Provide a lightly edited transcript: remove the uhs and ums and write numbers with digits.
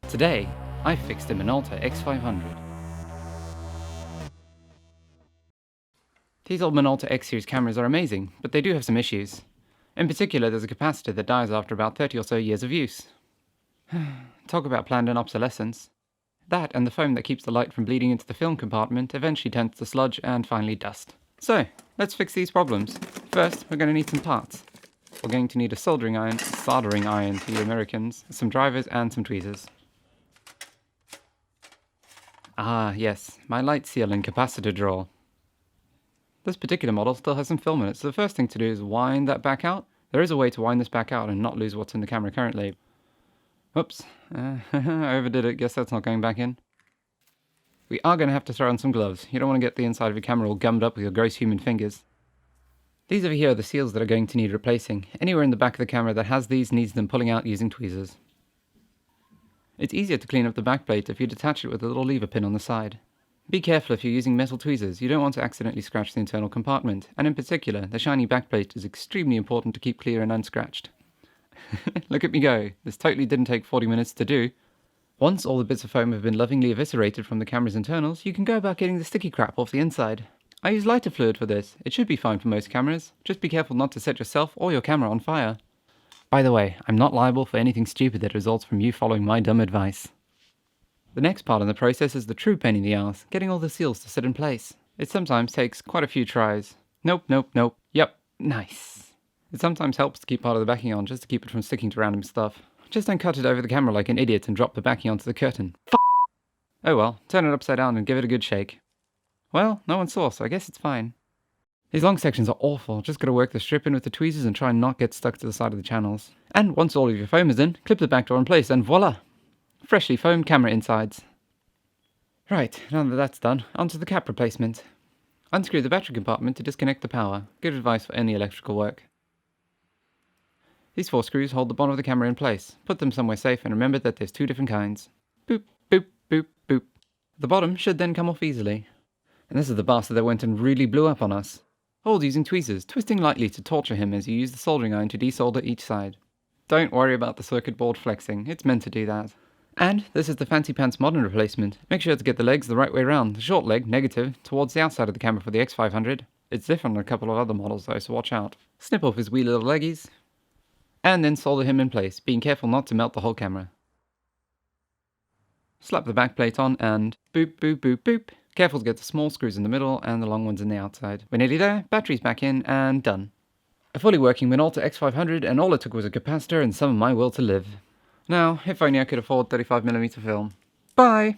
Today, I fixed a Minolta X500. These old Minolta X series cameras are amazing, but they do have some issues. In particular, there's a capacitor that dies after about 30 or so years of use. Talk about planned obsolescence. That and the foam that keeps the light from bleeding into the film compartment eventually turns to sludge and finally dust. So, let's fix these problems. First, we're going to need some parts. We're going to need a soldering iron to you Americans, some drivers and some tweezers. Ah yes, my light seal and capacitor drawer. This particular model still has some film in it, so the first thing to do is wind that back out. There is a way to wind this back out and not lose what's in the camera currently. Oops, I overdid it, guess that's not going back in. We are going to have to throw on some gloves. You don't want to get the inside of your camera all gummed up with your gross human fingers. These over here are the seals that are going to need replacing. Anywhere in the back of the camera that has these needs them pulling out using tweezers. It's easier to clean up the backplate if you detach it with a little lever pin on the side. Be careful if you're using metal tweezers, you don't want to accidentally scratch the internal compartment, and in particular, the shiny backplate is extremely important to keep clear and unscratched. Look at me go, this totally didn't take 40 minutes to do. Once all the bits of foam have been lovingly eviscerated from the camera's internals, you can go about getting the sticky crap off the inside. I use lighter fluid for this, it should be fine for most cameras, just be careful not to set yourself or your camera on fire. By the way, I'm not liable for anything stupid that results from you following my dumb advice. The next part in the process is the true pain in the arse, getting all the seals to sit in place. It sometimes takes quite a few tries. Nope, yep, nice. It sometimes helps to keep part of the backing on just to keep it from sticking to random stuff. Just don't cut it over the camera like an idiot and drop the backing onto the curtain. Oh well, turn it upside down and give it a good shake. Well, no one saw, so I guess it's fine. These long sections are awful, just gotta work the strip in with the tweezers and try and not get stuck to the side of the channels. And once all of your foam is in, clip the back door in place and voila! Freshly foamed camera insides. Right, now that that's done, onto the cap replacement. Unscrew the battery compartment to disconnect the power. Good advice for any electrical work. These 4 screws hold the bottom of the camera in place. Put them somewhere safe and remember that there's 2 different kinds. Boop, boop, boop, boop. The bottom should then come off easily. And this is the bastard that went and really blew up on us. Hold using tweezers, twisting lightly to torture him as you use the soldering iron to desolder each side. Don't worry about the circuit board flexing, it's meant to do that. And this is the fancy pants modern replacement. Make sure to get the legs the right way round, the short leg, negative, towards the outside of the camera for the X500. It's different on a couple of other models though, so watch out. Snip off his wee little leggies. And then solder him in place, being careful not to melt the whole camera. Slap the back plate on and boop, boop, boop, boop. Careful to get the small screws in the middle and the long ones in the outside. We're nearly there, batteries back in, and done. A fully working Minolta X500, and all it took was a capacitor and some of my will to live. Now, if only I could afford 35mm film. Bye!